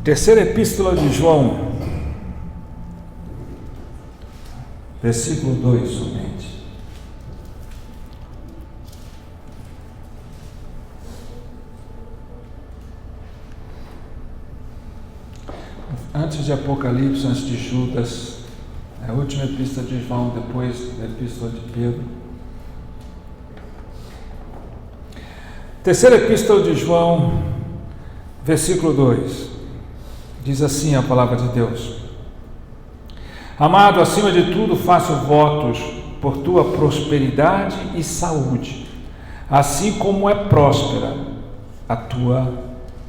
Terceira epístola de João, versículo 2 somente. Antes de Apocalipse, antes de Judas, a última epístola de João, depois da epístola de Pedro. Terceira epístola de João, versículo 2. Diz assim a palavra de Deus: Amado, acima de tudo faço votos por tua prosperidade e saúde, assim como é próspera a tua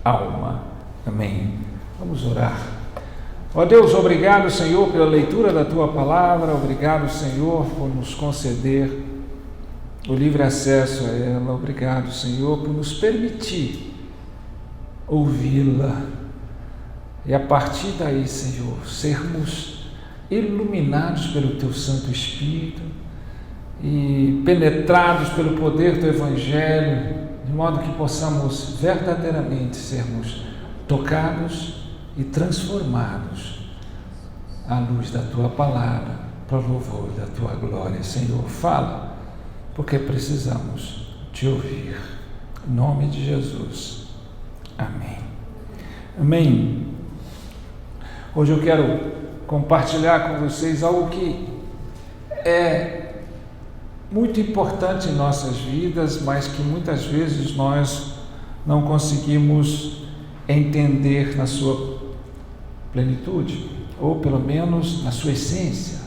alma. Amém. Vamos orar. Ó Deus, obrigado, Senhor, pela leitura da tua palavra, obrigado, Senhor, por nos conceder o livre acesso a ela, obrigado, Senhor, por nos permitir ouvi-la. E a partir daí, Senhor, sermos iluminados pelo Teu Santo Espírito e penetrados pelo poder do Evangelho, de modo que possamos verdadeiramente sermos tocados e transformados à luz da Tua palavra, para o louvor da Tua glória. Senhor, fala, porque precisamos Te ouvir. Em nome de Jesus. Amém. Amém. Hoje eu quero compartilhar com vocês algo que é muito importante em nossas vidas, mas que muitas vezes nós não conseguimos entender na sua plenitude, ou pelo menos na sua essência.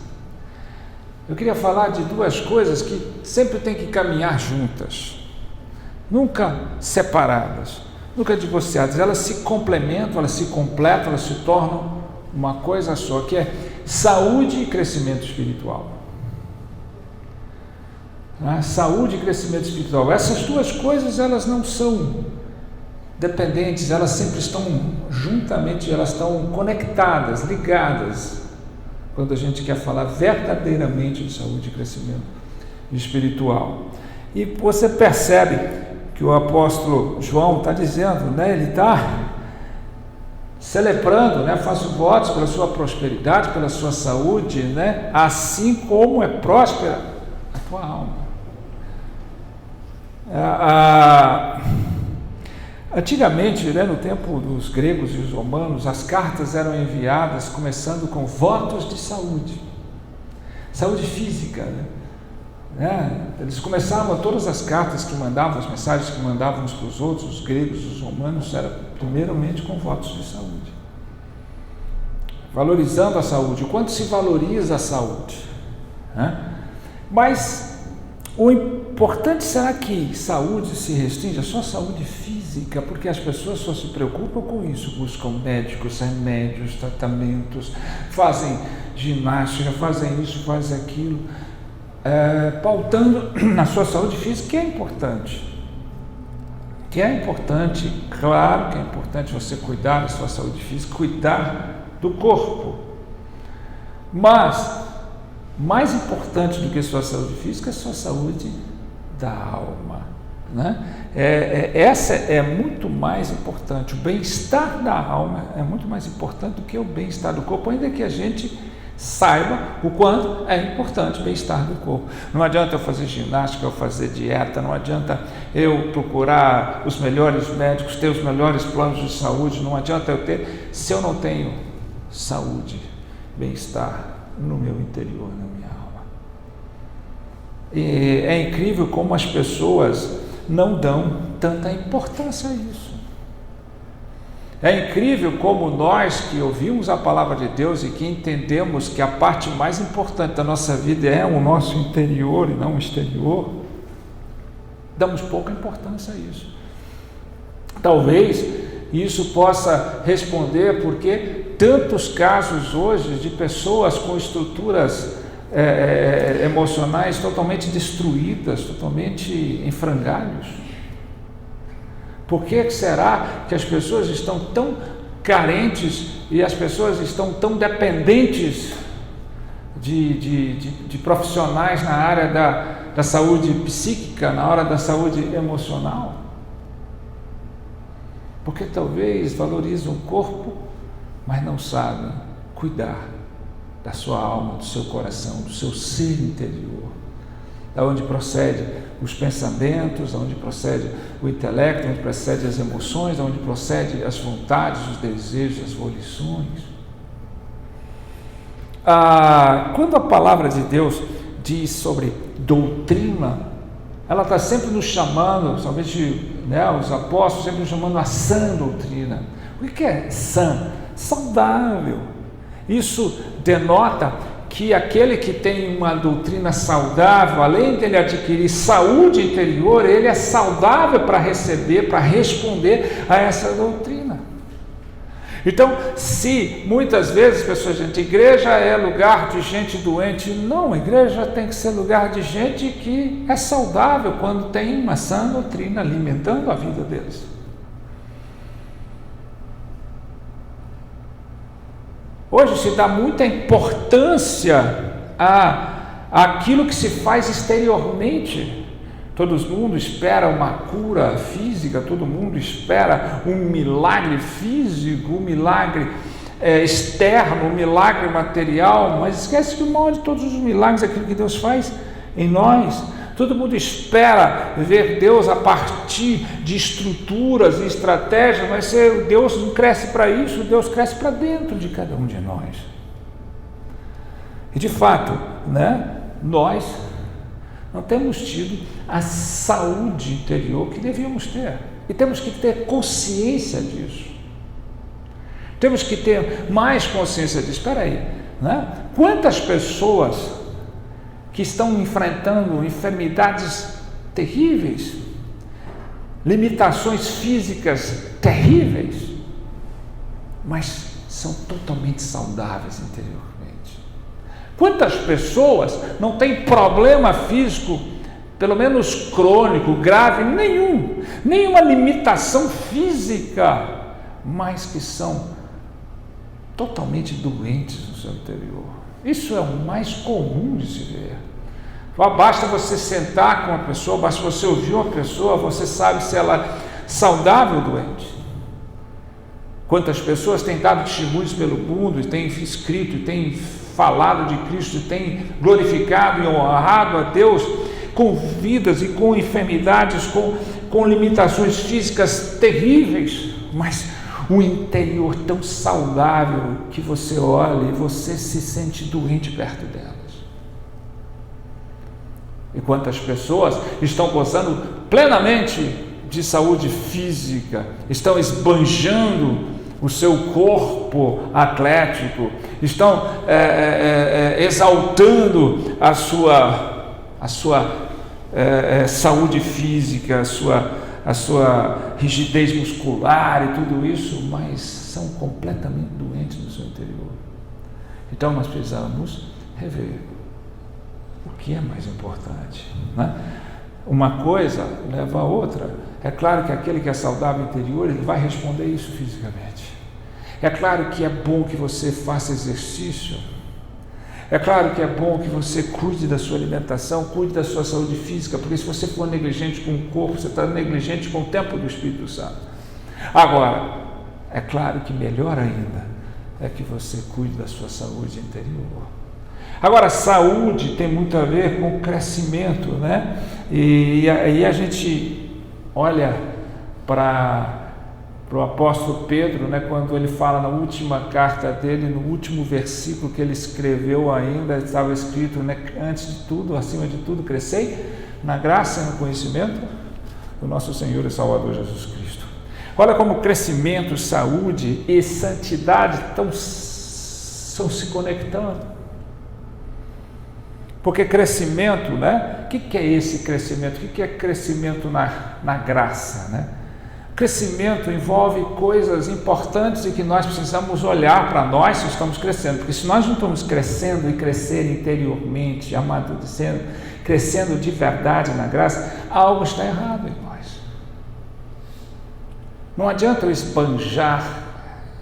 Eu queria falar de duas coisas que sempre tem que caminhar juntas, nunca separadas, nunca divorciadas. Elas se complementam, elas se completam, elas se tornam uma coisa só, que é saúde e crescimento espiritual. Saúde e crescimento espiritual. Essas duas coisas, elas não são dependentes, elas sempre estão juntamente, elas estão conectadas, ligadas, quando a gente quer falar verdadeiramente de saúde e crescimento espiritual. E você percebe que o apóstolo João está dizendo, ele está celebrando, faço votos pela sua prosperidade, pela sua saúde, assim como é próspera a tua alma. Antigamente, no tempo dos gregos e os romanos, as cartas eram enviadas começando com votos de saúde física, Eles começavam todas as cartas que mandavam, as mensagens que mandavam uns para os outros, os gregos, os romanos, era primeiramente com votos de saúde, valorizando a saúde, o quanto se valoriza a saúde, Mas o importante, será que saúde se restringe a só saúde física? Porque as pessoas só se preocupam com isso, buscam médicos, remédios, tratamentos, fazem ginástica, fazem isso, fazem aquilo, pautando na sua saúde física, que é importante. Claro que é importante você cuidar da sua saúde física, cuidar do corpo. Mas, mais importante do que sua saúde física é sua saúde da alma. Essa é muito mais importante. O bem-estar da alma é muito mais importante do que o bem-estar do corpo, ainda que a gente saiba o quanto é importante o bem-estar do corpo. Não adianta eu fazer ginástica, eu fazer dieta, não adianta eu procurar os melhores médicos, ter os melhores planos de saúde, não adianta eu ter, se eu não tenho saúde, bem-estar no meu interior, na minha alma. E é incrível como as pessoas não dão tanta importância a isso. É incrível como nós que ouvimos a palavra de Deus e que entendemos que a parte mais importante da nossa vida é o nosso interior e não o exterior, damos pouca importância a isso. Talvez isso possa responder porque tantos casos hoje de pessoas com estruturas emocionais totalmente destruídas, totalmente em frangalhos. Por que será que as pessoas estão tão carentes e as pessoas estão tão dependentes de profissionais na área da saúde psíquica, na hora da saúde emocional? Porque talvez valorizam o corpo mas não sabem cuidar da sua alma, do seu coração, do seu ser interior, da onde procede os pensamentos, da onde procede o intelecto, da onde procede as emoções, da onde procede as vontades, os desejos, as volições. Quando a palavra de Deus diz sobre doutrina, ela está sempre nos chamando, somente os apóstolos sempre nos chamando a sã doutrina. O que é sã? Saudável. Isso denota que aquele que tem uma doutrina saudável, além de ele adquirir saúde interior, ele é saudável para receber, para responder a essa doutrina. Então, se muitas vezes pessoas dizem que igreja é lugar de gente doente, não, a igreja tem que ser lugar de gente que é saudável quando tem uma sã doutrina alimentando a vida deles. Hoje se dá muita importância àquilo que se faz exteriormente. Todo mundo espera uma cura física, todo mundo espera um milagre físico, um milagre externo, um milagre material, mas esquece que o maior de todos os milagres é aquilo que Deus faz em nós. Todo mundo espera ver Deus a partir de estruturas e estratégias, mas Deus não cresce para isso, Deus cresce para dentro de cada um de nós. E de fato, nós não temos tido a saúde interior que devíamos ter. E temos que ter consciência disso. Temos que ter mais consciência disso. Espera aí, quantas pessoas que estão enfrentando enfermidades terríveis, limitações físicas terríveis, mas são totalmente saudáveis interiormente? Quantas pessoas não têm problema físico, pelo menos crônico, grave, nenhuma limitação física, mas que são totalmente doentes no seu interior? Isso é o mais comum de se ver. Basta você sentar com uma pessoa, basta você ouvir uma pessoa, você sabe se ela é saudável ou doente. Quantas pessoas têm dado testemunhos pelo mundo, e têm escrito, e têm falado de Cristo, e têm glorificado e honrado a Deus com vidas e com enfermidades, com limitações físicas terríveis, mas um interior tão saudável que você olha e você se sente doente perto delas. E quantas pessoas estão gozando plenamente de saúde física, estão esbanjando o seu corpo atlético, estão exaltando a sua saúde física, a sua rigidez muscular e tudo isso, mas são completamente doentes no seu interior. Então nós precisamos rever o que é mais importante, Uma coisa leva a outra. É claro que aquele que é saudável interior, ele vai responder isso fisicamente. É claro que é bom que você faça exercício. É claro que é bom que você cuide da sua alimentação, cuide da sua saúde física, porque se você for negligente com o corpo, você está negligente com o templo do Espírito Santo. Agora, é claro que melhor ainda é que você cuide da sua saúde interior. Agora, saúde tem muito a ver com crescimento, E aí a gente olha para o apóstolo Pedro, quando ele fala na última carta dele, no último versículo que ele escreveu ainda, estava escrito, antes de tudo, acima de tudo, crescei na graça e no conhecimento do nosso Senhor e Salvador Jesus Cristo. Olha como crescimento, saúde e santidade estão se conectando. Porque crescimento, o que é esse crescimento? O que é crescimento na graça, Crescimento envolve coisas importantes e que nós precisamos olhar para nós se estamos crescendo, porque se nós não estamos crescendo e crescer interiormente, amadurecendo, crescendo de verdade na graça, algo está errado em nós. Não adianta eu esbanjar,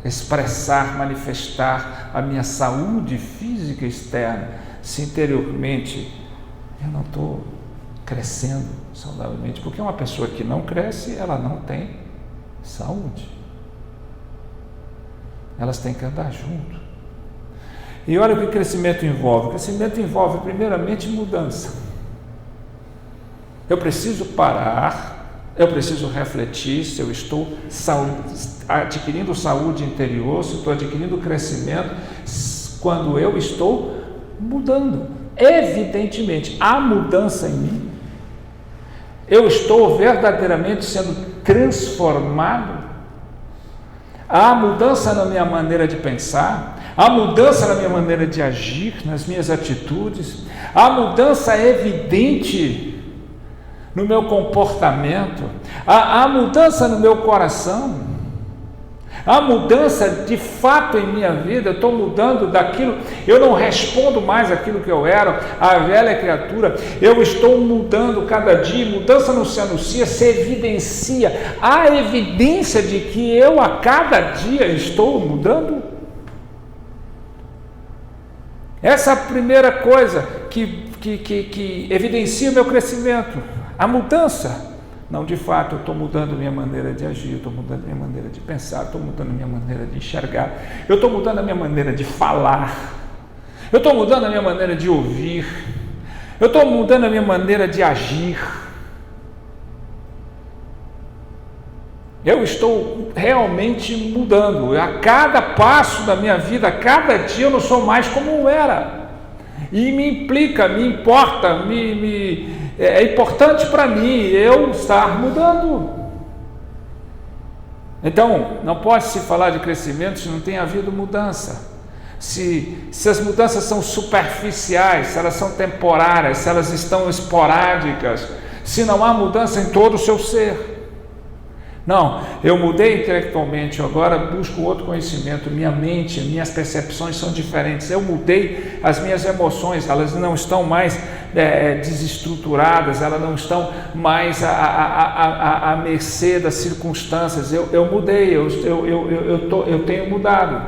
expressar, manifestar a minha saúde física externa, se interiormente eu não estou crescendo saudavelmente, porque uma pessoa que não cresce, ela não tem saúde. elas têm que andar junto. E olha o que crescimento envolve. O crescimento envolve, primeiramente, mudança. Eu preciso parar, eu preciso refletir se eu estou adquirindo saúde interior, se eu estou adquirindo crescimento, quando eu estou mudando. Evidentemente, há mudança em mim. Eu estou verdadeiramente sendo transformado. Há mudança na minha maneira de pensar, há mudança na minha maneira de agir, nas minhas atitudes, há mudança evidente no meu comportamento, há mudança no meu coração, há mudança de fato em minha vida. Eu estou mudando daquilo, eu não respondo mais aquilo que eu era, a velha criatura, eu estou mudando cada dia. Mudança não se anuncia, se evidencia. Há evidência de que eu a cada dia estou mudando. Essa é a primeira coisa que evidencia o meu crescimento, a mudança. Não, de fato, eu estou mudando minha maneira de agir, eu estou mudando minha maneira de pensar, eu estou mudando minha maneira de enxergar, eu estou mudando a minha maneira de falar, eu estou mudando a minha maneira de ouvir, eu estou mudando a minha maneira de agir. Eu estou realmente mudando. A cada passo da minha vida, a cada dia, eu não sou mais como eu era. E me implica, me importa, é importante para mim eu estar mudando. Então, não pode se falar de crescimento se não tem havido mudança. Se as mudanças são superficiais, se elas são temporárias, se elas estão esporádicas, se não há mudança em todo o seu ser. Não, eu mudei intelectualmente, eu agora busco outro conhecimento, minha mente, minhas percepções são diferentes, eu mudei as minhas emoções, elas não estão mais desestruturadas, elas não estão mais à mercê das circunstâncias. Eu mudei, eu tenho mudado.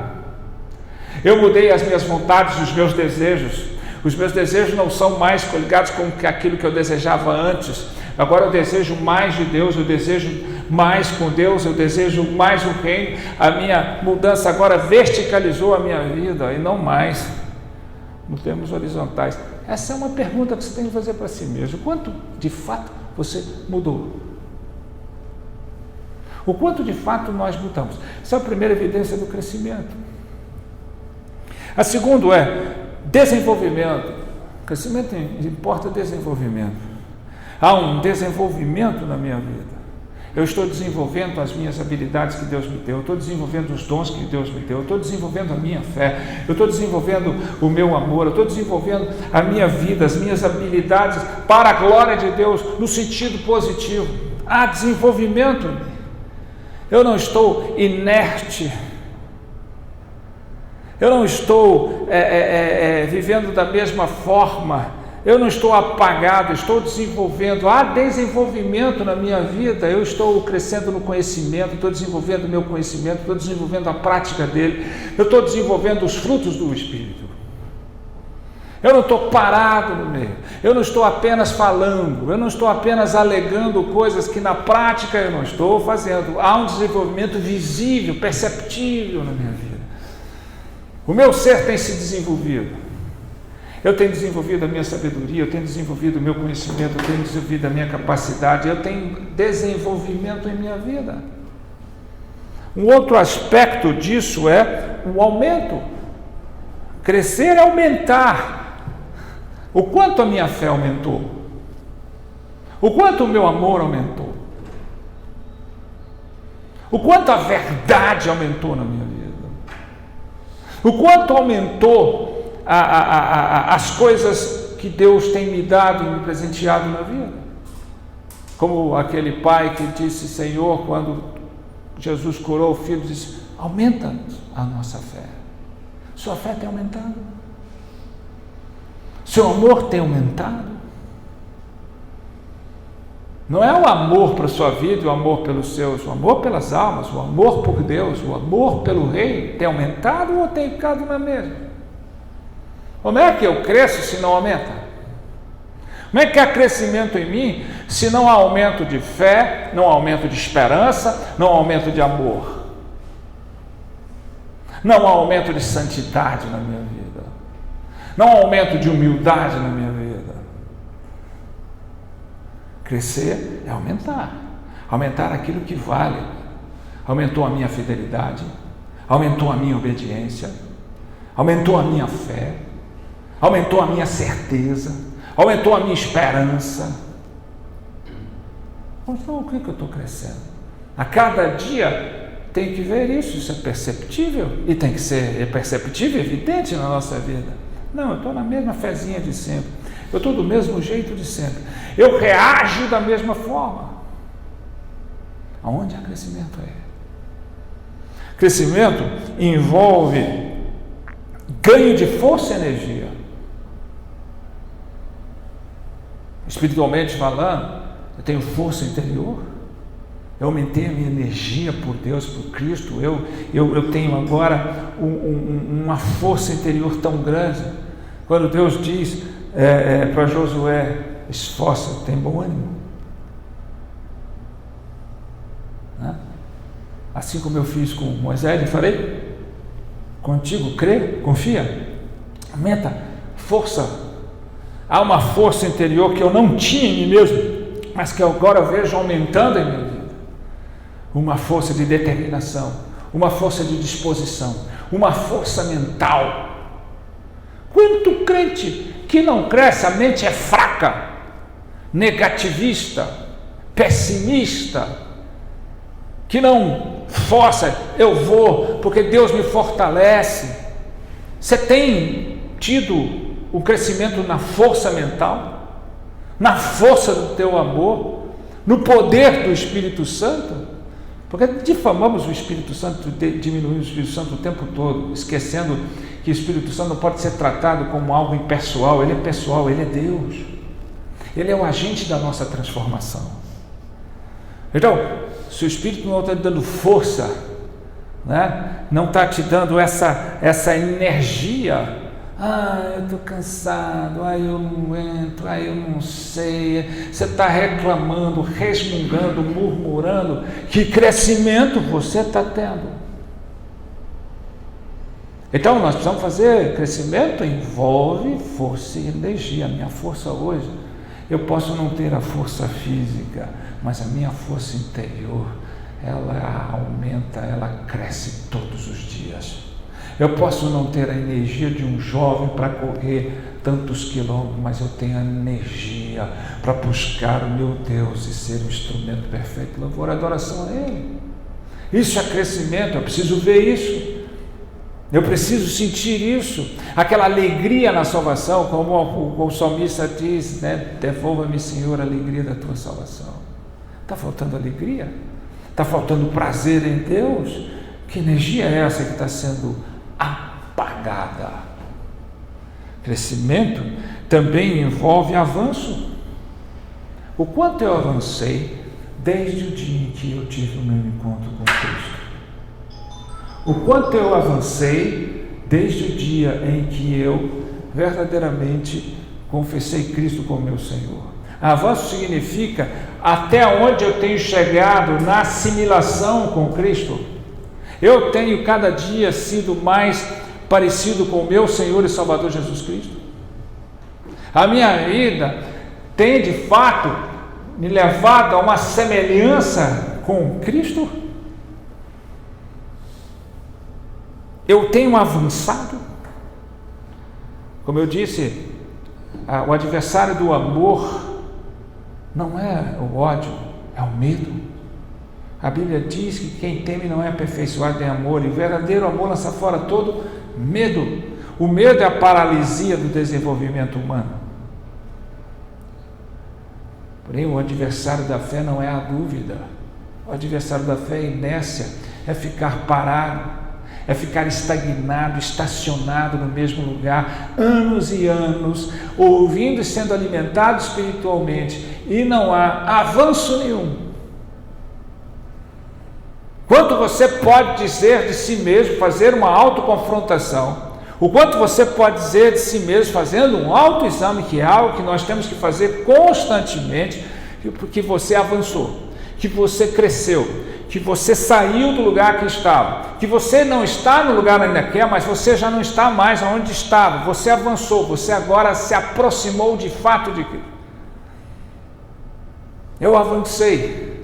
Eu mudei as minhas vontades, os meus desejos. Os meus desejos não são mais coligados com aquilo que eu desejava antes. Agora eu desejo mais de Deus, eu desejo mais com Deus, eu desejo mais o reino. A minha mudança agora verticalizou a minha vida e não mais nos termos horizontais. Essa é uma pergunta que você tem que fazer para si mesmo. Quanto de fato você mudou? O quanto de fato nós mudamos? Essa é a primeira evidência do crescimento. A segunda é desenvolvimento. Crescimento importa desenvolvimento. Há um desenvolvimento na minha vida. Eu estou desenvolvendo as minhas habilidades que Deus me deu, eu estou desenvolvendo os dons que Deus me deu, eu estou desenvolvendo a minha fé, eu estou desenvolvendo o meu amor, eu estou desenvolvendo a minha vida, as minhas habilidades para a glória de Deus, no sentido positivo. Há desenvolvimento. Eu não estou inerte. Eu não estou vivendo da mesma forma. Eu não estou apagado, estou desenvolvendo. Há desenvolvimento na minha vida. Eu estou crescendo no conhecimento, estou desenvolvendo o meu conhecimento, estou desenvolvendo a prática dele, eu estou desenvolvendo os frutos do Espírito. Eu não estou parado no meio, eu não estou apenas falando, eu não estou apenas alegando coisas que na prática eu não estou fazendo. Há um desenvolvimento visível, perceptível na minha vida. O meu ser tem se desenvolvido. Eu tenho desenvolvido a minha sabedoria, eu tenho desenvolvido o meu conhecimento, eu tenho desenvolvido a minha capacidade, eu tenho desenvolvimento em minha vida. Um outro aspecto disso é o aumento. Crescer é aumentar. O quanto a minha fé aumentou? O quanto o meu amor aumentou? O quanto a verdade aumentou na minha vida? O quanto aumentou as coisas que Deus tem me dado e me presenteado na vida? Como aquele pai que disse: Senhor, quando Jesus curou o filho, disse: aumenta a nossa fé. Sua fé tem aumentado? Seu amor tem aumentado? Não é o amor para a sua vida, o amor pelos seus, o amor pelas almas, o amor por Deus, o amor pelo Rei tem aumentado ou tem ficado na mesma? Como é que eu cresço se não aumenta? Como é que há crescimento em mim se não há aumento de fé, não há aumento de esperança, não há aumento de amor? Não há aumento de santidade na minha vida. Não há aumento de humildade na minha vida. Crescer é aumentar. Aumentar aquilo que vale. Aumentou a minha fidelidade. Aumentou a minha obediência. Aumentou a minha fé. Aumentou a minha certeza. Aumentou a minha esperança. Então, o que eu estou crescendo? A cada dia tem que ver isso é perceptível, e tem que ser perceptível, evidente na nossa vida. Não, eu estou na mesma fezinha de sempre, eu estou do mesmo jeito de sempre, eu reajo da mesma forma. Aonde há crescimento aí? Crescimento envolve ganho de força e energia. Espiritualmente falando, eu tenho força interior. Eu aumentei a minha energia por Deus, por Cristo. Eu tenho agora uma força interior tão grande. Quando Deus diz para Josué: esforça, tem bom ânimo. Né? Assim como eu fiz com Moisés, eu falei: contigo, crê, confia, aumenta, força. Há uma força interior que eu não tinha em mim mesmo, mas que agora eu vejo aumentando em mim. Uma força de determinação, uma força de disposição, uma força mental. Quanto crente que não cresce, a mente é fraca, negativista, pessimista, que não força, eu vou, porque Deus me fortalece. Você tem tido um crescimento na força mental, na força do teu amor, no poder do Espírito Santo? Porque difamamos o Espírito Santo, diminuímos o Espírito Santo o tempo todo, esquecendo que o Espírito Santo não pode ser tratado como algo impessoal. Ele é pessoal, ele é Deus. Ele é o agente da nossa transformação. Então, se o Espírito não está te dando força, né, não está te dando essa energia, eu estou cansado, eu não entro, eu não sei, você está reclamando, resmungando, murmurando, que crescimento você está tendo? Então nós precisamos fazer crescimento, envolve força e energia. A minha força hoje, eu posso não ter a força física, mas a minha força interior, ela aumenta, ela cresce todos os dias. Eu posso não ter a energia de um jovem para correr tantos quilômetros, mas eu tenho a energia para buscar o meu Deus e ser um instrumento perfeito de louvor e adoração a Ele. Isso é crescimento, eu preciso ver isso, eu preciso sentir isso, aquela alegria na salvação, como o salmista diz, né? Devolva-me, Senhor, a alegria da tua salvação. Está faltando alegria? Está faltando prazer em Deus? Que energia é essa que está sendo apagada? Crescimento também envolve avanço. O quanto eu avancei desde o dia em que eu tive o meu encontro com Cristo? O quanto eu avancei desde o dia em que eu verdadeiramente confessei Cristo como meu Senhor? Avanço significa até onde eu tenho chegado na assimilação com Cristo. Eu tenho cada dia sido mais parecido com o meu Senhor e Salvador Jesus Cristo. A minha vida tem de fato me levado a uma semelhança com Cristo. Eu tenho avançado. Como eu disse, o adversário do amor não é o ódio, é o medo. A Bíblia diz que quem teme não é aperfeiçoado em amor, e o verdadeiro amor lança fora todo medo. O medo é a paralisia do desenvolvimento humano. Porém, o adversário da fé não é a dúvida. O adversário da fé é a inércia, é ficar parado, é ficar estagnado, estacionado no mesmo lugar, anos e anos, ouvindo e sendo alimentado espiritualmente, e não há avanço nenhum. Quanto você pode dizer de si mesmo, fazer uma autoconfrontação, o quanto você pode dizer de si mesmo, fazendo um autoexame, que é algo que nós temos que fazer constantemente, porque você avançou, que você cresceu, que você saiu do lugar que estava, que você não está no lugar ainda quer, mas você já não está mais onde estava, você avançou, você agora se aproximou de fato de Cristo. Eu avancei,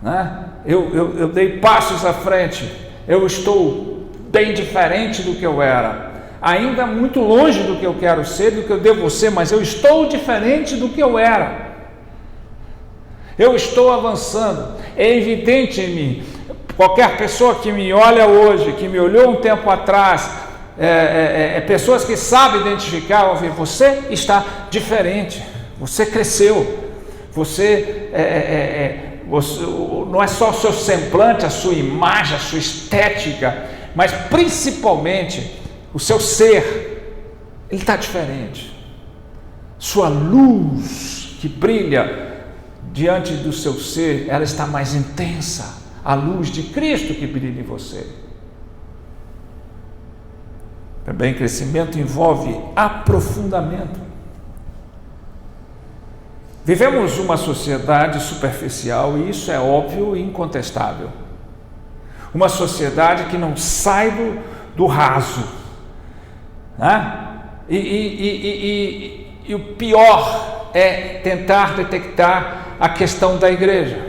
né? Eu dei passos à frente, eu estou bem diferente do que eu era, ainda muito longe do que eu quero ser, do que eu devo ser, mas eu estou diferente do que eu era. Eu estou avançando, é evidente em mim. Qualquer pessoa que me olha hoje, que me olhou um tempo atrás, pessoas que sabem identificar, ouvir, você está diferente, você cresceu, você não é só o seu semblante, a sua imagem, a sua estética, mas principalmente o seu ser, ele está diferente. Sua luz que brilha diante do seu ser, ela está mais intensa, a luz de Cristo que brilha em você. Também crescimento envolve aprofundamento. Vivemos uma sociedade superficial e isso é óbvio e incontestável. Uma sociedade que não sai do raso, né? E o pior é tentar detectar a questão da igreja.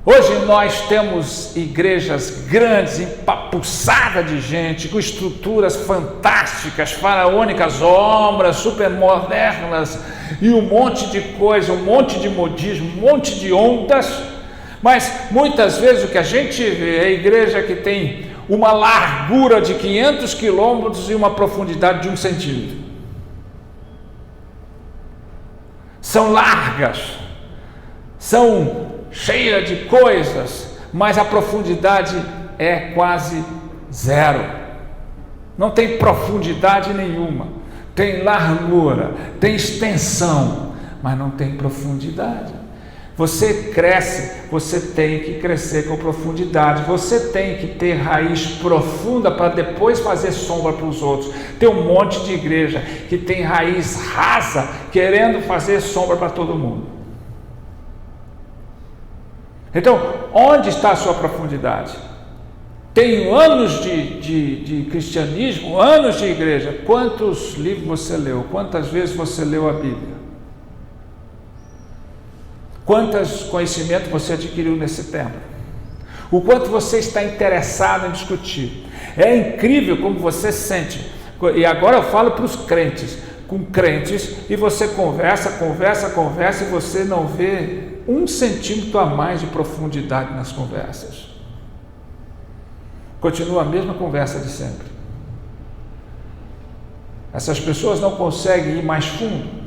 Hoje nós temos igrejas grandes, empapuçadas de gente, com estruturas fantásticas, faraônicas, obras supermodernas e um monte de coisa, um monte de modismo, um monte de ondas, mas muitas vezes o que a gente vê é a igreja que tem uma largura de 500 quilômetros e uma profundidade de 1 centímetro. São largas, são cheias de coisas, mas a profundidade é quase zero. Não tem profundidade nenhuma, tem largura, tem extensão, mas não tem profundidade. Você cresce, você tem que crescer com profundidade, você tem que ter raiz profunda para depois fazer sombra para os outros. Tem um monte de igreja que tem raiz rasa, querendo fazer sombra para todo mundo. Então, onde está a sua profundidade? Tenho anos de cristianismo, anos de igreja. Quantos livros você leu? Quantas vezes você leu a Bíblia? Quantos conhecimentos você adquiriu nesse tempo? O quanto você está interessado em discutir? É incrível como você sente. E agora eu falo para os crentes, com crentes, e você conversa, e você não vê 1 centímetro a mais de profundidade nas conversas. Continua a mesma conversa de sempre. Essas pessoas não conseguem ir mais fundo.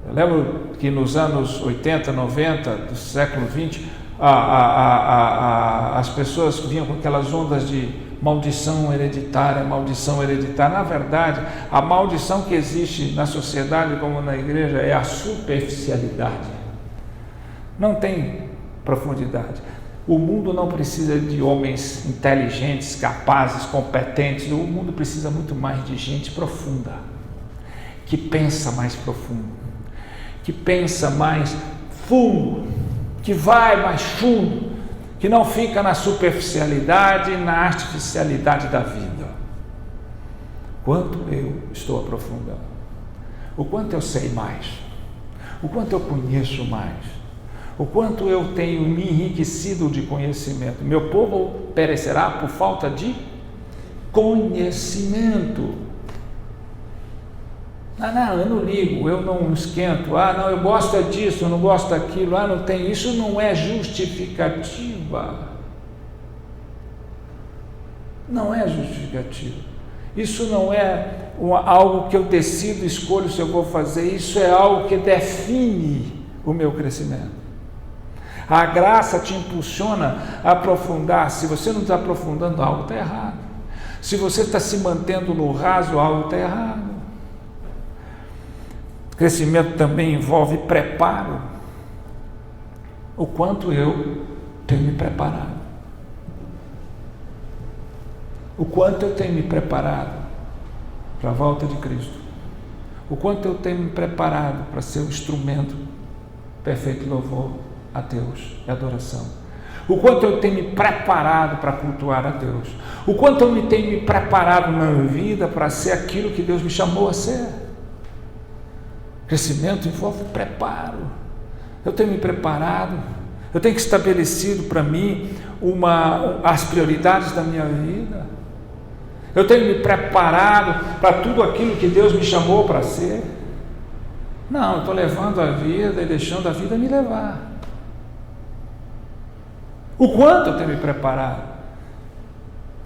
Eu lembro que nos anos 80, 90 do século 20, as pessoas vinham com aquelas ondas de maldição hereditária. Na verdade, a maldição que existe na sociedade como na igreja é a superficialidade. Não tem profundidade. O mundo não precisa de homens inteligentes, capazes, competentes. O mundo precisa muito mais de gente profunda, que pensa mais profundo, que pensa mais fundo, que vai mais fundo, que não fica na superficialidade e na artificialidade da vida. Quanto eu estou aprofundando? O quanto eu sei mais? O quanto eu conheço mais? O quanto eu tenho me enriquecido de conhecimento? Meu povo perecerá por falta de conhecimento. Não, eu não ligo, eu não esquento. Não, eu gosto disso, eu não gosto daquilo. Não tem. Isso não é justificativa. Não é justificativa. Isso não é algo que eu decido, escolho se eu vou fazer. Isso é algo que define o meu crescimento. A graça te impulsiona a aprofundar. Se você não está aprofundando, algo está errado. Se você está se mantendo no raso, algo está errado. Crescimento também envolve preparo. O quanto eu tenho me preparado? O quanto eu tenho me preparado para a volta de Cristo? O quanto eu tenho me preparado para ser um instrumento perfeito louvor a Deus e adoração. O quanto eu tenho me preparado para cultuar a Deus. O quanto eu tenho me preparado na minha vida para ser aquilo que Deus me chamou a ser. Crescimento envolve preparo. Eu tenho me preparado. Eu tenho estabelecido para mim as prioridades da minha vida. Eu tenho me preparado para tudo aquilo que Deus me chamou para ser. Não, eu estou levando a vida e deixando a vida me levar. O quanto eu tenho me preparado?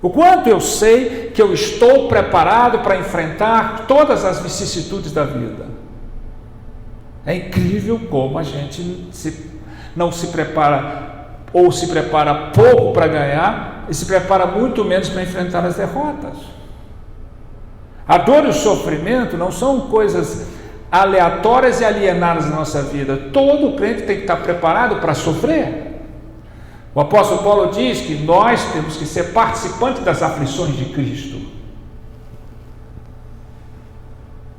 O quanto eu sei que eu estou preparado para enfrentar todas as vicissitudes da vida? É incrível como a gente não se prepara, ou se prepara pouco para ganhar, e se prepara muito menos para enfrentar as derrotas. A dor e o sofrimento não são coisas aleatórias e alienadas na nossa vida. Todo crente tem que estar preparado para sofrer. O apóstolo Paulo diz que nós temos que ser participantes das aflições de Cristo.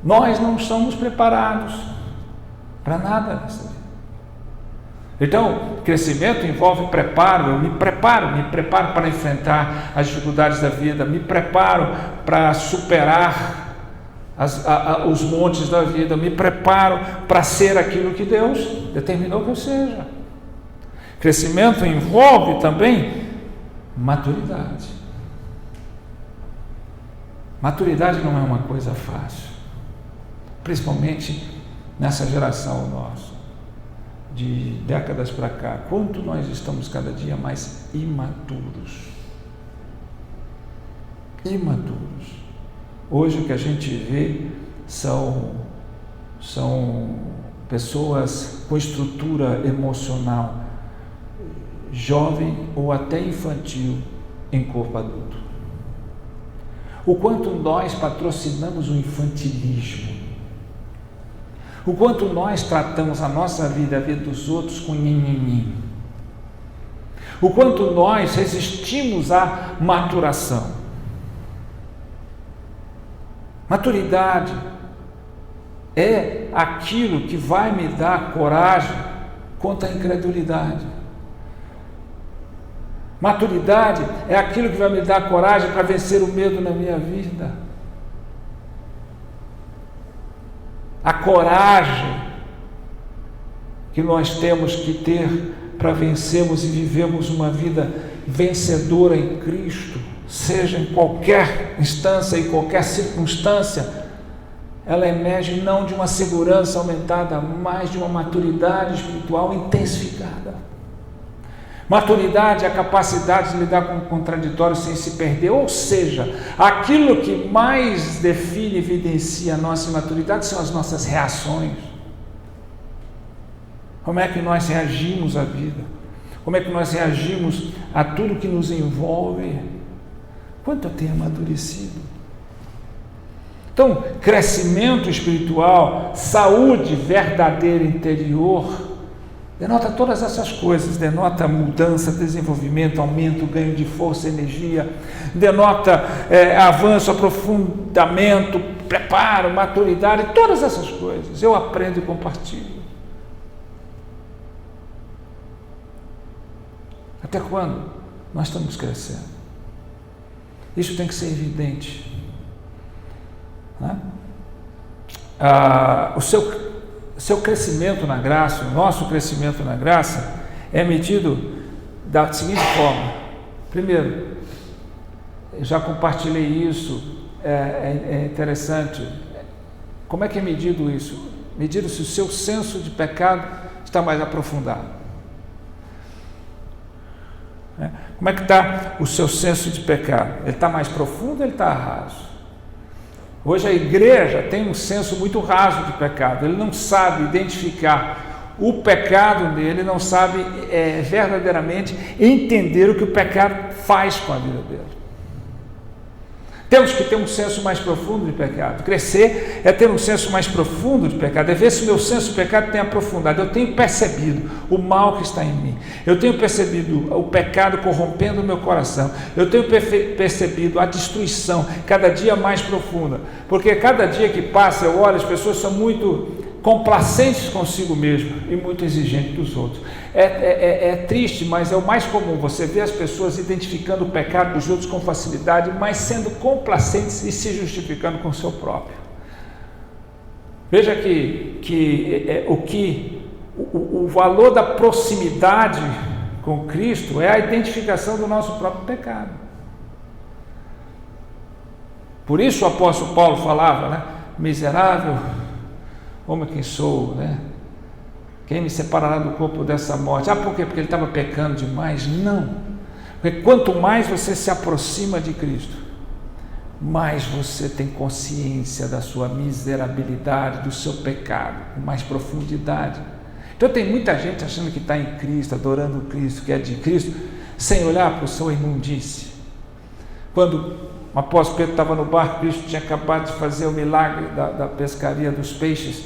Nós não somos preparados para nada nessa vida. Então, crescimento envolve preparo. Eu me preparo para enfrentar as dificuldades da vida, me preparo para superar os montes da vida, me preparo para ser aquilo que Deus determinou que eu seja. Crescimento envolve também maturidade. Maturidade não é uma coisa fácil, principalmente nessa geração nossa, de décadas para cá. Quanto nós estamos cada dia mais imaturos. Hoje o que a gente vê são pessoas com estrutura emocional jovem ou até infantil em corpo adulto. O quanto nós patrocinamos o infantilismo. O quanto nós tratamos a nossa vida, a vida dos outros com nhenhenhen. O quanto nós resistimos à maturação. Maturidade é aquilo que vai me dar coragem contra a incredulidade. Maturidade é aquilo que vai me dar coragem para vencer o medo na minha vida. A coragem que nós temos que ter para vencermos e vivermos uma vida vencedora em Cristo, seja em qualquer instância, em qualquer circunstância, ela emerge não de uma segurança aumentada, mas de uma maturidade espiritual intensificada. Maturidade é a capacidade de lidar com o contraditório sem se perder, ou seja, aquilo que mais define e evidencia a nossa imaturidade são as nossas reações. Como é que nós reagimos à vida? Como é que nós reagimos a tudo que nos envolve? Quanto eu tenho amadurecido? Então, crescimento espiritual, saúde verdadeira interior, denota todas essas coisas, denota mudança, desenvolvimento, aumento, ganho de força, energia, denota avanço, aprofundamento, preparo, maturidade, todas essas coisas. Eu aprendo e compartilho. Até quando nós estamos crescendo? Isso tem que ser evidente. Né? O seu crescimento na graça, o nosso crescimento na graça, é medido da seguinte forma. Primeiro, eu já compartilhei isso, é interessante. Como é que é medido isso? Medido se o seu senso de pecado está mais aprofundado. Como é que está o seu senso de pecado? Ele está mais profundo ou ele está raso? Hoje a igreja tem um senso muito raso de pecado. Ele não sabe identificar o pecado dele, não sabe verdadeiramente entender o que o pecado faz com a vida dele. Temos que ter um senso mais profundo de pecado. Crescer é ter um senso mais profundo de pecado, é ver se o meu senso de pecado tem aprofundado. Eu tenho percebido o mal que está em mim. Eu tenho percebido o pecado corrompendo o meu coração. Eu tenho percebido a destruição cada dia mais profunda. Porque cada dia que passa, eu olho, as pessoas são muito complacentes consigo mesmo e muito exigentes dos outros. É triste, mas é o mais comum. Você vê as pessoas identificando o pecado dos outros com facilidade, mas sendo complacentes e se justificando com o seu próprio. Veja o valor da proximidade com Cristo é a identificação do nosso próprio pecado. Por isso o apóstolo Paulo falava, né? Miserável homem quem sou, né? Quem me separará do corpo dessa morte? Por quê? Porque ele estava pecando demais? Não. Porque quanto mais você se aproxima de Cristo, mais você tem consciência da sua miserabilidade, do seu pecado, com mais profundidade. Então tem muita gente achando que está em Cristo, adorando Cristo, que é de Cristo, sem olhar para a sua imundície. Quando o apóstolo Pedro estava no barco, Cristo tinha acabado de fazer o milagre da pescaria dos peixes.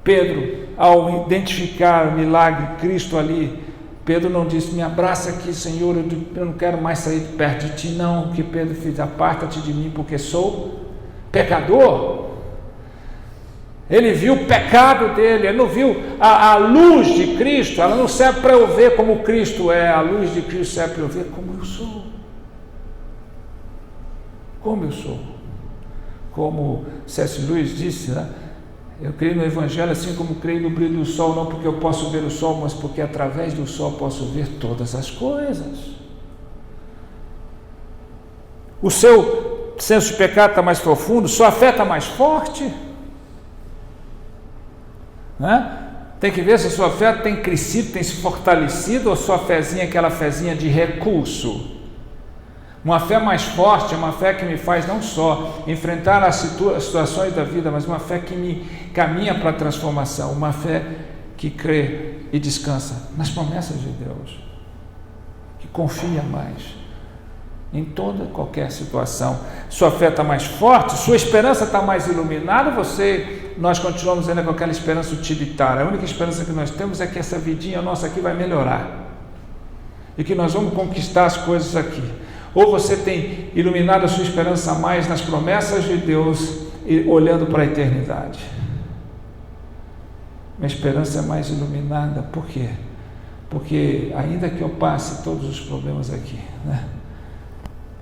Pedro, ao identificar o milagre de Cristo ali, Pedro não disse: me abraça aqui, Senhor, eu não quero mais sair de perto de ti. Não, o que Pedro fez: aparta-te de mim, porque sou pecador. Ele viu o pecado dele, ele não viu a luz de Cristo. Ela não serve para eu ver como Cristo é, a luz de Cristo serve para eu ver como eu sou. Como eu sou. Como C.S. Lewis disse, né? Eu creio no Evangelho assim como creio no brilho do sol, não porque eu posso ver o sol, mas porque através do sol posso ver todas as coisas. O seu senso de pecado está mais profundo, sua fé está mais forte, né? Tem que ver se a sua fé tem crescido, tem se fortalecido, ou sua fezinha é aquela fezinha de recurso. Uma fé mais forte é uma fé que me faz não só enfrentar as situações da vida, mas uma fé que me caminha para a transformação, uma fé que crê e descansa nas promessas de Deus, que confia mais em toda qualquer situação. Sua fé está mais forte, sua esperança está mais iluminada. Nós continuamos ainda com aquela esperança utilitária. A única esperança que nós temos é que essa vidinha nossa aqui vai melhorar e que nós vamos conquistar as coisas aqui. Ou você tem iluminado a sua esperança mais nas promessas de Deus e olhando para a eternidade? Minha esperança é mais iluminada. Por quê? Porque ainda que eu passe todos os problemas aqui, né?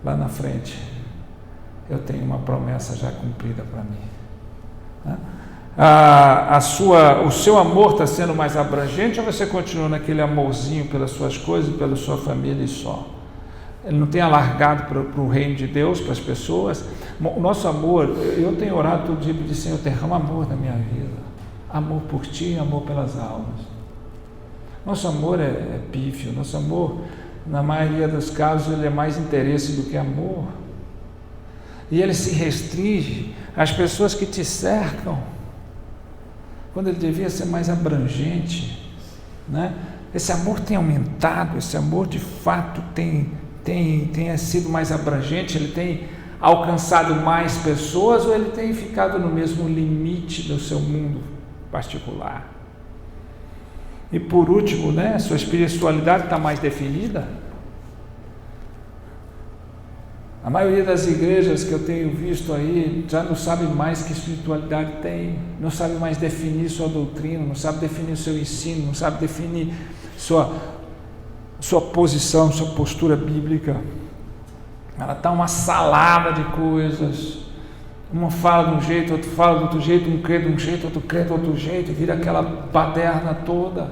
Lá na frente eu tenho uma promessa já cumprida para mim, né? O seu amor está sendo mais abrangente, ou você continua naquele amorzinho pelas suas coisas, pela sua família e só? Ele não tem alargado para o reino de Deus, para as pessoas. O nosso amor, eu tenho orado todo dia e disse: Senhor, derrama amor na minha vida, amor por ti, amor pelas almas. Nosso amor é pífio, nosso amor, na maioria dos casos, ele é mais interesse do que amor, e ele se restringe às pessoas que te cercam, quando ele devia ser mais abrangente, né? Esse amor tem aumentado, esse amor de fato tem sido mais abrangente, ele tem alcançado mais pessoas, ou ele tem ficado no mesmo limite do seu mundo particular? E por último, né, sua espiritualidade está mais definida? A maioria das igrejas que eu tenho visto aí já não sabe mais que espiritualidade tem, não sabe mais definir sua doutrina, não sabe definir o seu ensino, não sabe definir sua posição, sua postura bíblica. Ela está uma salada de coisas. Um fala de um jeito, outro fala de outro jeito, um crê de um jeito, outro crê de outro jeito, vira aquela baderna toda.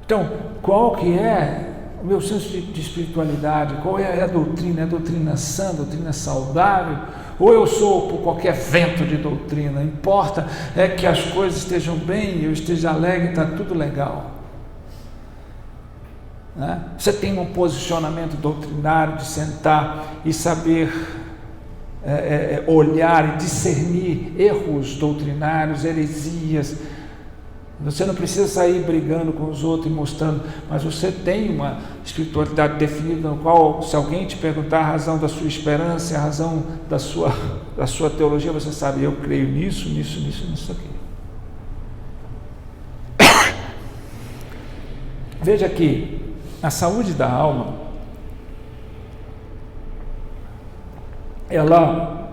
Então, qual que é o meu senso de espiritualidade? Qual é a doutrina? É a doutrina sã, a doutrina saudável? Ou eu sou por qualquer vento de doutrina? Importa é que as coisas estejam bem, eu esteja alegre, está tudo legal. Né? Você tem um posicionamento doutrinário de sentar e saber olhar e discernir erros doutrinários, heresias. Você não precisa sair brigando com os outros e mostrando, mas você tem uma espiritualidade definida, no qual, se alguém te perguntar a razão da sua esperança, a razão da sua teologia, você sabe: eu creio nisso, nisso aqui. Veja que a saúde da alma, ela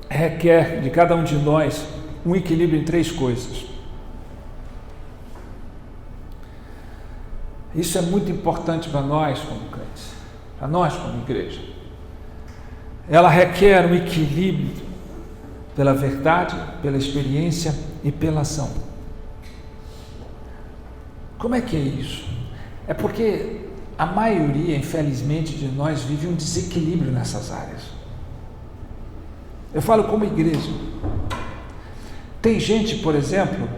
requer de cada um de nós um equilíbrio em 3 coisas. Isso é muito importante para nós como crentes, para nós como igreja. Ela requer um equilíbrio pela verdade, pela experiência e pela ação. Como é que é isso? É porque a maioria, infelizmente, de nós vive um desequilíbrio nessas áreas. Eu falo como igreja. Tem gente, por exemplo,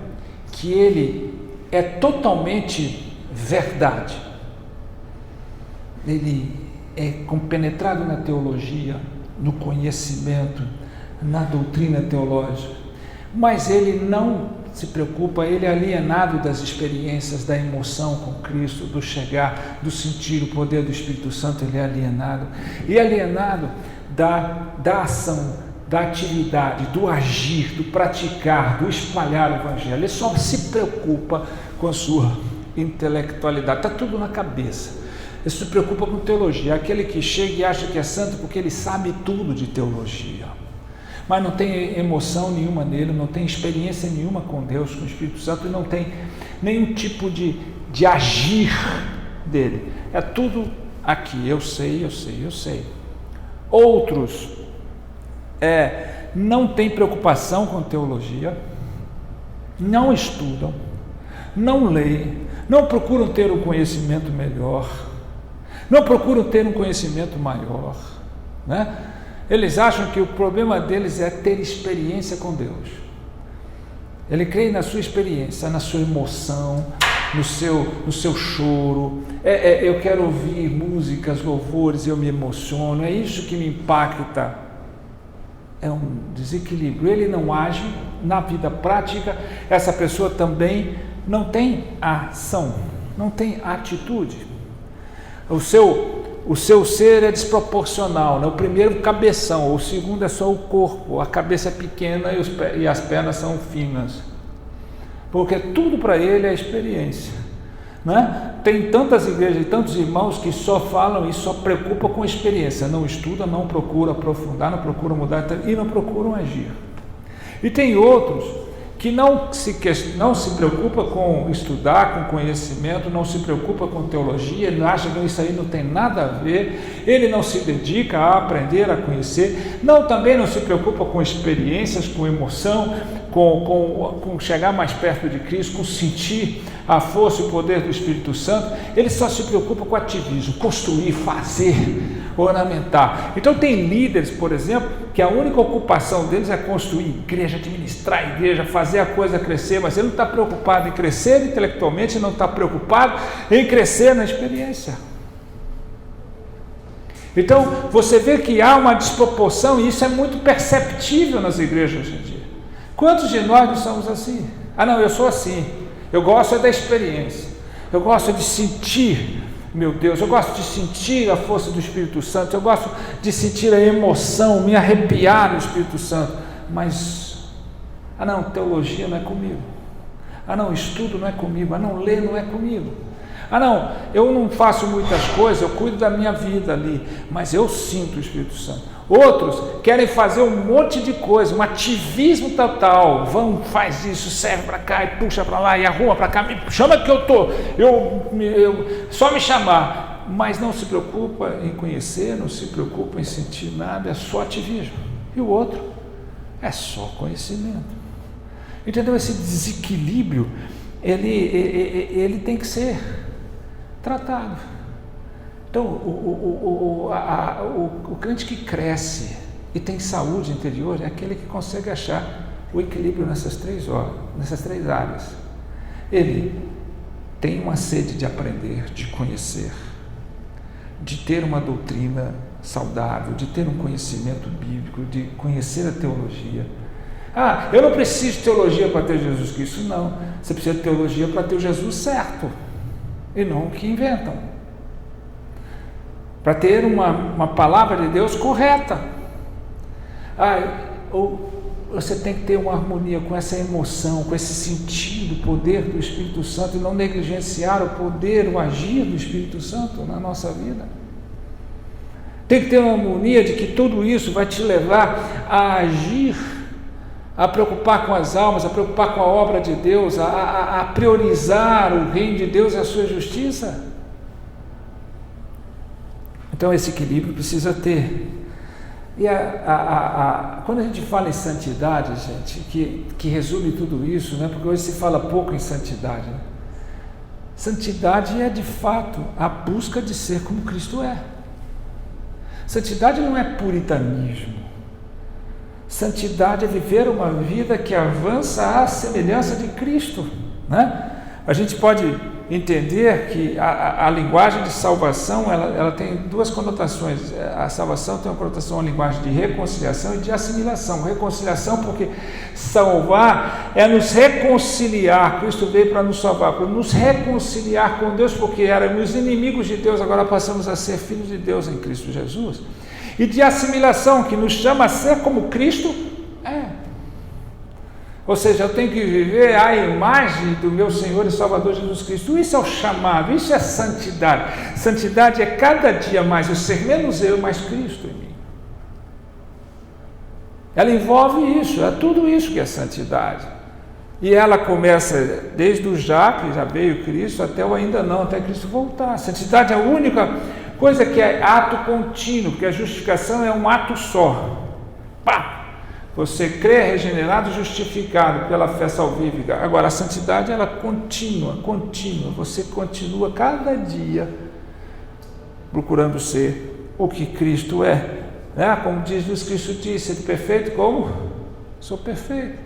que ele é totalmente verdade. Ele é compenetrado na teologia, no conhecimento, na doutrina teológica, mas ele não se preocupa, ele é alienado das experiências, da emoção com Cristo, do chegar, do sentir o poder do Espírito Santo, ele é alienado, e alienado da ação, da atividade, do agir, do praticar, do espalhar o Evangelho. Ele só se preocupa com a sua intelectualidade, está tudo na cabeça. Ele se preocupa com teologia, aquele que chega e acha que é santo porque ele sabe tudo de teologia, mas não tem emoção nenhuma nele, não tem experiência nenhuma com Deus, com o Espírito Santo, e não tem nenhum tipo de agir dele. É tudo aqui, eu sei. Outros não têm preocupação com teologia, não estudam, não leem, não procuram ter um conhecimento melhor, não procuram ter um conhecimento maior, né? Eles acham que o problema deles é ter experiência com Deus. Ele crê na sua experiência, na sua emoção, no seu choro. Eu quero ouvir músicas, louvores, eu me emociono, é isso que me impacta. É um desequilíbrio. Ele não age na vida prática, essa pessoa também não tem ação, não tem atitude. O seu ser é desproporcional, né? O primeiro cabeção, o segundo é só o corpo, a cabeça é pequena e as pernas são finas, porque tudo para ele é experiência, né? Tem tantas igrejas e tantos irmãos que só falam e só preocupam com experiência, não estudam, não procuram aprofundar, não procuram mudar e não procuram agir. E tem outros que não se preocupa com estudar, com conhecimento, não se preocupa com teologia, ele acha que isso aí não tem nada a ver, ele não se dedica a aprender, a conhecer, também não se preocupa com experiências, com emoção, com chegar mais perto de Cristo, com sentir a força e o poder do Espírito Santo. Ele só se preocupa com ativismo, construir, fazer, ornamentar. Então tem líderes, por exemplo, que a única ocupação deles é construir igreja, administrar a igreja, fazer a coisa crescer, mas ele não está preocupado em crescer intelectualmente, não está preocupado em crescer na experiência. Então você vê que há uma desproporção, e isso é muito perceptível nas igrejas hoje em dia. Quantos de nós não somos assim? Não, eu sou assim, eu gosto da experiência, eu gosto de sentir, meu Deus, eu gosto de sentir a força do Espírito Santo, eu gosto de sentir a emoção, me arrepiar no Espírito Santo, mas, teologia não é comigo, estudo não é comigo, ler não é comigo, eu não faço muitas coisas, eu cuido da minha vida ali, mas eu sinto o Espírito Santo. Outros querem fazer um monte de coisa, um ativismo total, faz isso, serve para cá e puxa para lá e arruma para cá, me chama que só me chamar, mas não se preocupa em conhecer, não se preocupa em sentir nada, é só ativismo. E o outro é só conhecimento. Entendeu? Esse desequilíbrio, ele tem que ser tratado. Então, o crente que cresce e tem saúde interior é aquele que consegue achar o equilíbrio nessas três áreas. Ele tem uma sede de aprender, de conhecer, de ter uma doutrina saudável, de ter um conhecimento bíblico, de conhecer a teologia. Eu não preciso de teologia para ter Jesus Cristo. Não, você precisa de teologia para ter o Jesus certo, e não o que inventam. Para ter uma palavra de Deus correta. Você tem que ter uma harmonia com essa emoção, com esse sentido, o poder do Espírito Santo, e não negligenciar o poder, o agir do Espírito Santo na nossa vida. Tem que ter uma harmonia de que tudo isso vai te levar a agir a preocupar com as almas, a preocupar com a obra de Deus, a priorizar o reino de Deus e a sua justiça. Então esse equilíbrio precisa ter. E quando a gente fala em santidade, gente, que resume tudo isso, né? Porque hoje se fala pouco em santidade, né? Santidade é de fato a busca de ser como Cristo é. Santidade não é puritanismo. Santidade é viver uma vida que avança à semelhança de Cristo, né? A gente pode entender que a linguagem de salvação ela tem duas conotações. A salvação tem uma conotação, uma linguagem de reconciliação e de assimilação. Reconciliação porque salvar é nos reconciliar. Cristo veio para nos salvar, para nos reconciliar com Deus, porque éramos inimigos de Deus, agora passamos a ser filhos de Deus em Cristo Jesus. E de assimilação, que nos chama a ser como Cristo é. Ou seja, eu tenho que viver a imagem do meu Senhor e Salvador Jesus Cristo. Isso é o chamado, isso é santidade. Santidade é cada dia mais eu ser menos eu, mais Cristo em mim. Ela envolve isso, é tudo isso que é santidade. E ela começa desde o já, que já veio Cristo, até o ainda não, até Cristo voltar. Santidade é a única coisa que é ato contínuo, porque a justificação é um ato só. Pá! Você crê, é regenerado, justificado pela fé salvífica. Agora, a santidade, ela contínua. Você continua cada dia procurando ser o que Cristo é. Né? Como Jesus Cristo disse, sede perfeito como? Sou perfeito.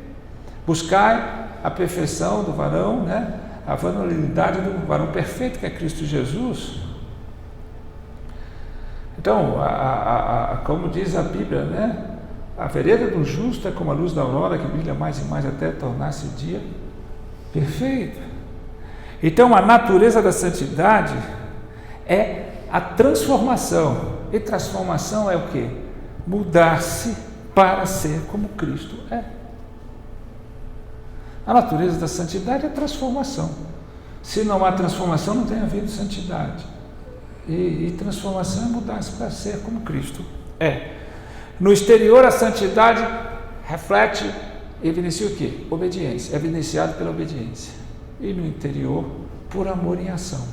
Buscai a perfeição do varão, né? A varonilidade do varão perfeito, que é Cristo Jesus. Então, como diz a Bíblia, né? A vereda do justo é como a luz da aurora, que brilha mais e mais até tornar-se o dia perfeito. Então, a natureza da santidade é a transformação. E transformação é o quê? Mudar-se para ser como Cristo é. A natureza da santidade é transformação. Se não há transformação, não tem havido santidade. E transformação é mudar-se para ser como Cristo é. No exterior, a santidade reflete e evidencia o quê? Obediência. É evidenciado pela obediência. E no interior, por amor em ação.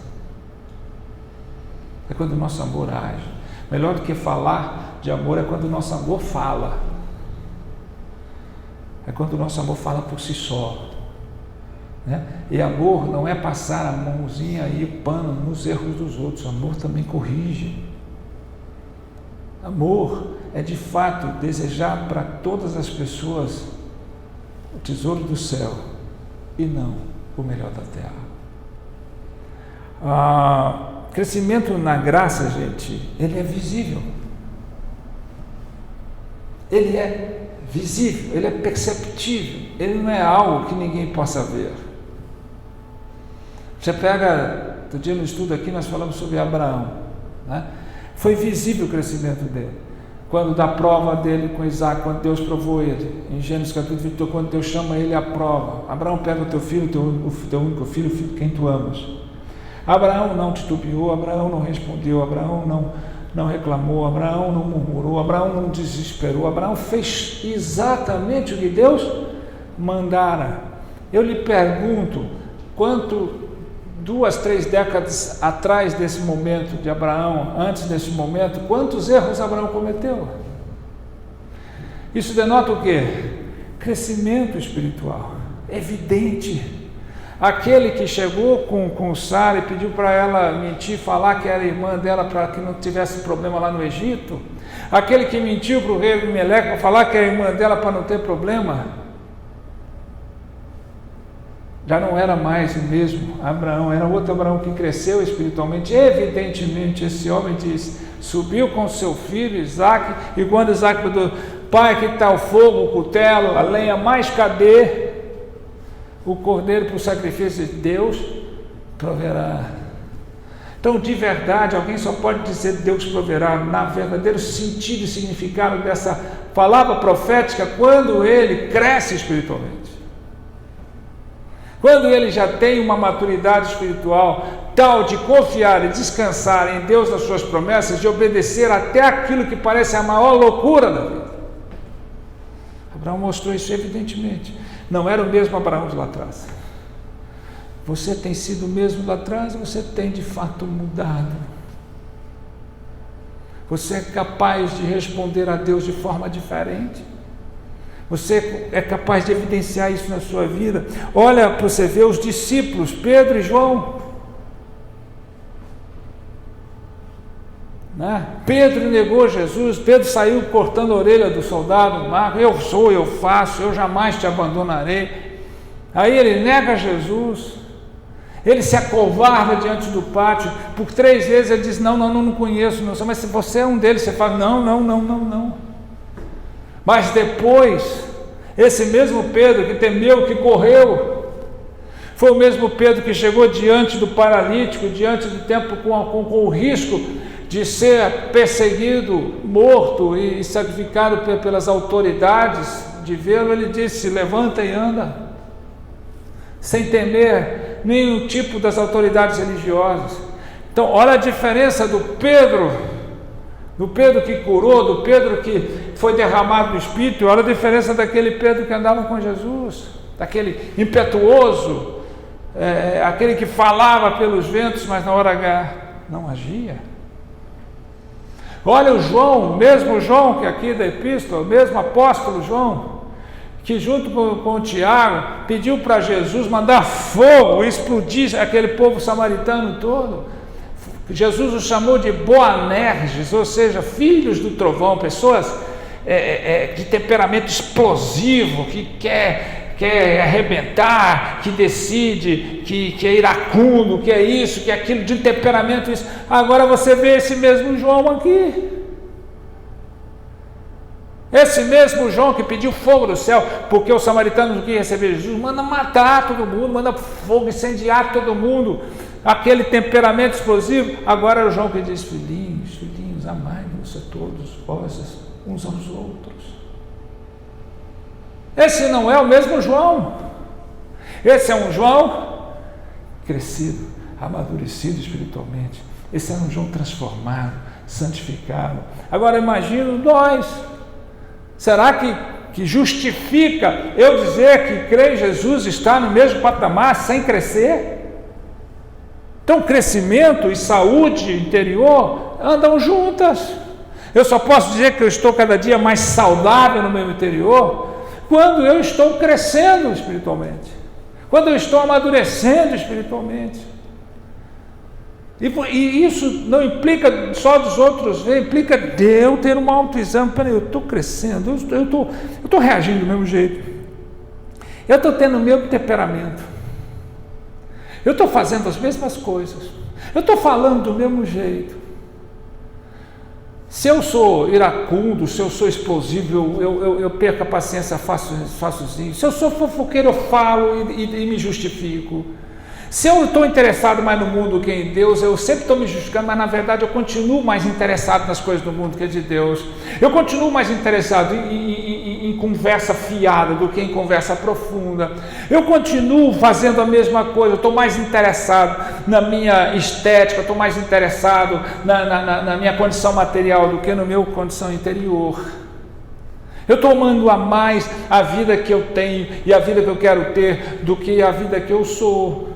É quando o nosso amor age. Melhor do que falar de amor é quando o nosso amor fala. É quando o nosso amor fala por si só. Né? E amor não é passar a mãozinha e o pano nos erros dos outros. Amor também corrige. Amor é de fato desejar para todas as pessoas o tesouro do céu e não o melhor da terra. Crescimento na graça, gente, ele é visível. Ele é visível, ele é perceptível, ele não é algo que ninguém possa ver. Você pega, outro dia no estudo aqui nós falamos sobre Abraão, né? Foi visível o crescimento dele. Quando dá prova dele com Isaac, quando Deus provou ele, em Gênesis capítulo 22, quando Deus chama ele à prova. Abraão, pega o teu filho, o teu único filho, o filho quem tu amas. Abraão não titubeou, Abraão não respondeu, Abraão não reclamou, Abraão não murmurou, Abraão não desesperou, Abraão fez exatamente o que Deus mandara. Eu lhe pergunto, 2, 3 décadas atrás desse momento de Abraão, antes desse momento, quantos erros Abraão cometeu? Isso denota o quê? Crescimento espiritual, evidente. Aquele que chegou com Sara e pediu para ela mentir, falar que era irmã dela para que não tivesse problema lá no Egito, aquele que mentiu para o rei Meleque para falar que era irmã dela para não ter problema, já não era mais o mesmo Abraão, era outro Abraão que cresceu espiritualmente. Evidentemente, esse homem diz, subiu com seu filho Isaac, e quando Isaac perguntou, pai, aqui está o fogo, o cutelo, a lenha, mas cadê o cordeiro para o sacrifício? De Deus proverá. Então, de verdade, alguém só pode dizer Deus proverá na verdadeiro sentido e significado dessa palavra profética quando ele cresce espiritualmente. Quando ele já tem uma maturidade espiritual tal de confiar e descansar em Deus nas suas promessas, de obedecer até aquilo que parece a maior loucura da vida. Abraão mostrou isso evidentemente. Não era o mesmo Abraão de lá atrás. Você tem sido o mesmo lá atrás, você tem de fato mudado. Você é capaz de responder a Deus de forma diferente. Você é capaz de evidenciar isso na sua vida. Olha para você ver os discípulos, Pedro e João. Né? Pedro negou Jesus, Pedro saiu cortando a orelha do soldado Marco. Eu sou, eu faço, eu jamais te abandonarei. Aí ele nega Jesus, ele se acovarda diante do pátio. Por 3 vezes ele diz, não conheço, não. Mas se você é um deles, você fala, não. Mas depois, esse mesmo Pedro que temeu, que correu, foi o mesmo Pedro que chegou diante do paralítico, diante do templo com o risco de ser perseguido, morto e sacrificado pelas autoridades, de vê-lo, ele disse, levanta e anda, sem temer nenhum tipo das autoridades religiosas. Então, olha a diferença do Pedro que curou, do Pedro que foi derramado no Espírito, olha a diferença daquele Pedro que andava com Jesus, daquele impetuoso, aquele que falava pelos ventos, mas na hora H não agia. Olha o João, o mesmo João que aqui da epístola, o mesmo apóstolo João, que junto com o Tiago pediu para Jesus mandar fogo, explodir aquele povo samaritano todo. Jesus os chamou de Boanerges, ou seja, filhos do trovão, pessoas de temperamento explosivo, que quer arrebentar, que decide, que é iracundo, que é isso, que é aquilo, de temperamento isso. Agora você vê esse mesmo João aqui. Esse mesmo João que pediu fogo do céu, porque os samaritanos não queriam receber Jesus, manda matar todo mundo, manda fogo, incendiar todo mundo, aquele temperamento explosivo. Agora é o João que diz, filhinhos, amai-vos a todos vós uns aos outros. Esse não é o mesmo João. Esse é um João crescido, amadurecido espiritualmente. Esse é um João transformado, santificado. Agora imagino nós. Será que justifica eu dizer que crer em Jesus está no mesmo patamar sem crescer? Então crescimento e saúde interior andam juntas. Eu só posso dizer que eu estou cada dia mais saudável no meu interior quando eu estou crescendo espiritualmente, quando eu estou amadurecendo espiritualmente. E isso não implica só dos outros, implica de eu ter um autoexame. Peraí, eu estou crescendo, eu estou reagindo do mesmo jeito, eu estou tendo o mesmo temperamento, eu estou fazendo as mesmas coisas, eu estou falando do mesmo jeito. Se eu sou iracundo, se eu sou explosivo, eu perco a paciência facilzinho. Se eu sou fofoqueiro, eu falo e me justifico. Se eu estou interessado mais no mundo que em Deus, eu sempre estou me justificando, mas na verdade eu continuo mais interessado nas coisas do mundo que de Deus. Eu continuo mais interessado em conversa fiada do que em conversa profunda. Eu continuo fazendo a mesma coisa, eu estou mais interessado na minha estética, estou mais interessado na minha condição material do que na minha condição interior. Eu estou amando a mais a vida que eu tenho e a vida que eu quero ter do que a vida que eu sou.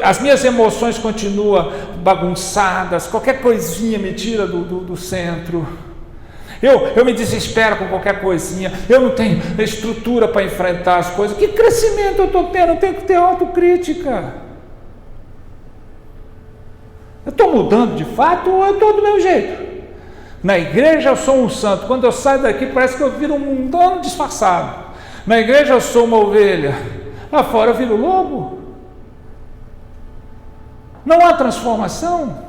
As minhas emoções continuam bagunçadas, qualquer coisinha me tira do centro. Eu me desespero com qualquer coisinha, eu não tenho estrutura para enfrentar as coisas. Que crescimento eu estou tendo? Eu tenho que ter autocrítica. Eu estou mudando de fato ou eu estou do meu jeito? Na igreja eu sou um santo, quando eu saio daqui parece que eu viro um mundano disfarçado. Na igreja eu sou uma ovelha, lá fora eu viro lobo. Não há transformação.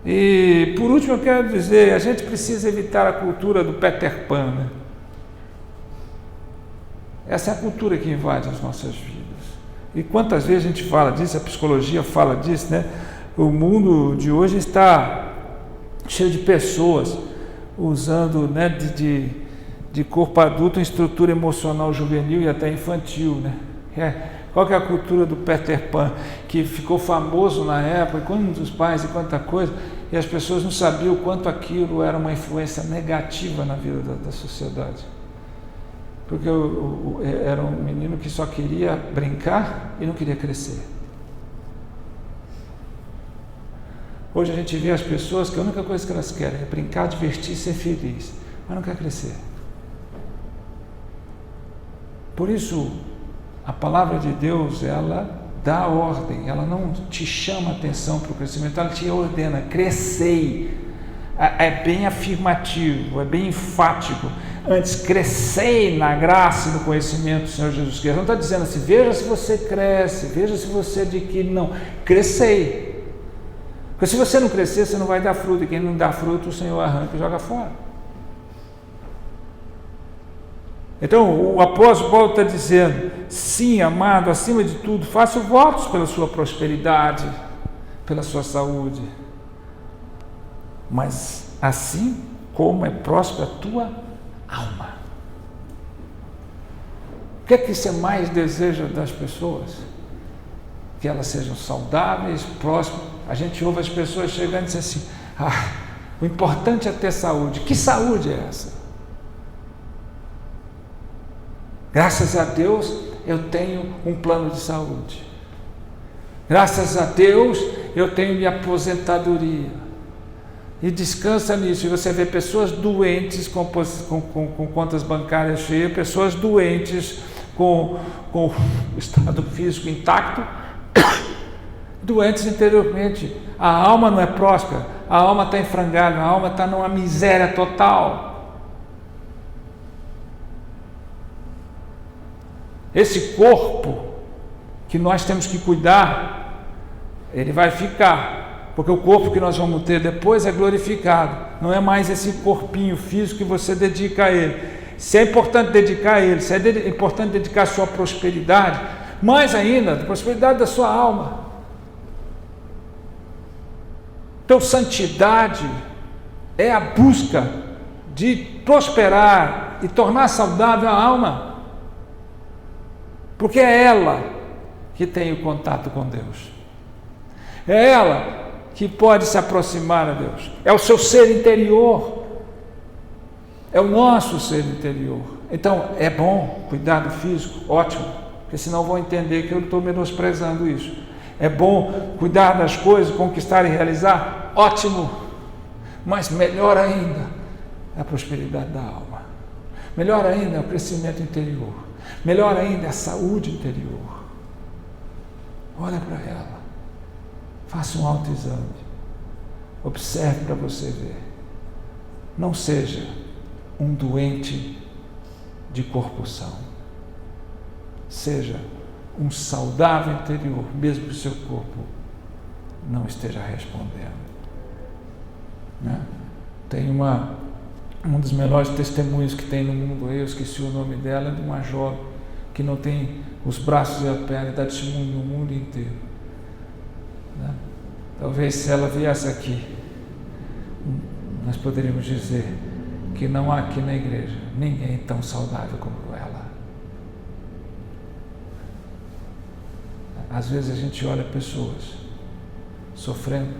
E por último eu quero dizer, a gente precisa evitar a cultura do Peter Pan, né? Essa é a cultura que invade as nossas vidas. E quantas vezes a gente fala disso, a psicologia fala disso, né? O mundo de hoje está cheio de pessoas usando, né, de corpo adulto em estrutura emocional juvenil e até infantil, né? Qual que é a cultura do Peter Pan, que ficou famoso na época, quantos pais e quanta coisa, e as pessoas não sabiam o quanto aquilo era uma influência negativa na vida da sociedade. Porque eu era um menino que só queria brincar e não queria crescer. Hoje a gente vê as pessoas que a única coisa que elas querem é brincar, divertir, ser feliz, mas não quer crescer. Por isso, a palavra de Deus, ela dá ordem, ela não te chama atenção para o crescimento, ela te ordena, crescei. É bem afirmativo, é bem enfático. Antes, crescei na graça e no conhecimento do Senhor Jesus Cristo. Não está dizendo assim, veja se você cresce, veja se você adquire, não. Crescei. Porque se você não crescer, você não vai dar fruto, e quem não dá fruto, o Senhor arranca e joga fora. Então, o apóstolo Paulo está dizendo, sim, amado, acima de tudo, faço votos pela sua prosperidade, pela sua saúde, mas assim como é próspera a tua alma. O que é que você mais deseja das pessoas? Que elas sejam saudáveis, prósperas. A gente ouve as pessoas chegando e dizendo assim, o importante é ter saúde. Que saúde é essa? Graças a Deus eu tenho um plano de saúde. Graças a Deus eu tenho minha aposentadoria. E descansa nisso. E você vê pessoas doentes com contas bancárias cheias, pessoas doentes com o estado físico intacto, doentes interiormente. A alma não é próspera, a alma está em frangalho, a alma está numa miséria total. Esse corpo que nós temos que cuidar, ele vai ficar, porque o corpo que nós vamos ter depois é glorificado, não é mais esse corpinho físico que você dedica a ele. Se é importante dedicar a ele, se é importante dedicar a sua prosperidade, mais ainda, a prosperidade da sua alma. Então, santidade é a busca de prosperar e tornar saudável a alma. Porque é ela que tem o contato com Deus. É ela que pode se aproximar a Deus. É o seu ser interior. É o nosso ser interior. Então, é bom cuidar do físico, ótimo, porque senão vão entender que eu estou menosprezando isso. É bom cuidar das coisas, conquistar e realizar, ótimo, mas melhor ainda é a prosperidade da alma. Melhor ainda é o crescimento interior. Melhor ainda é a saúde interior. Olha para ela, faça um autoexame, observe para você ver. Não seja um doente de corpo são. Seja um saudável interior, mesmo que o seu corpo não esteja respondendo. Né? Tem um dos melhores testemunhos que tem no mundo, eu esqueci o nome dela, é de uma jovem que não tem os braços e a perna, e dá testemunho no mundo inteiro. Né? Talvez se ela viesse aqui, nós poderíamos dizer que não há aqui na igreja ninguém tão saudável como ela. Às vezes a gente olha pessoas sofrendo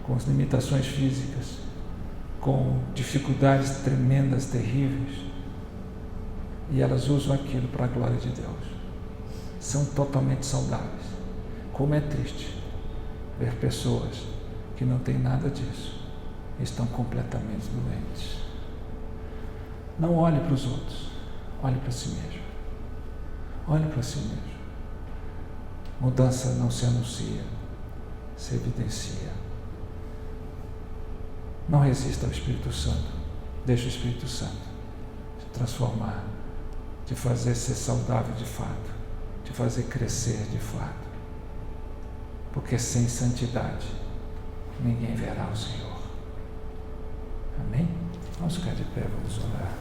com as limitações físicas, com dificuldades tremendas, terríveis, e elas usam aquilo para a glória de Deus. São totalmente saudáveis. Como é triste ver pessoas que não têm nada disso, estão completamente doentes. Não olhe para os outros, olhe para si mesmo. Olhe para si mesmo. Mudança não se anuncia, se evidencia. Não resista ao Espírito Santo. Deixe o Espírito Santo te transformar, te fazer ser saudável de fato, te fazer crescer de fato. Porque sem santidade ninguém verá o Senhor. Amém? Vamos ficar de pé, vamos orar.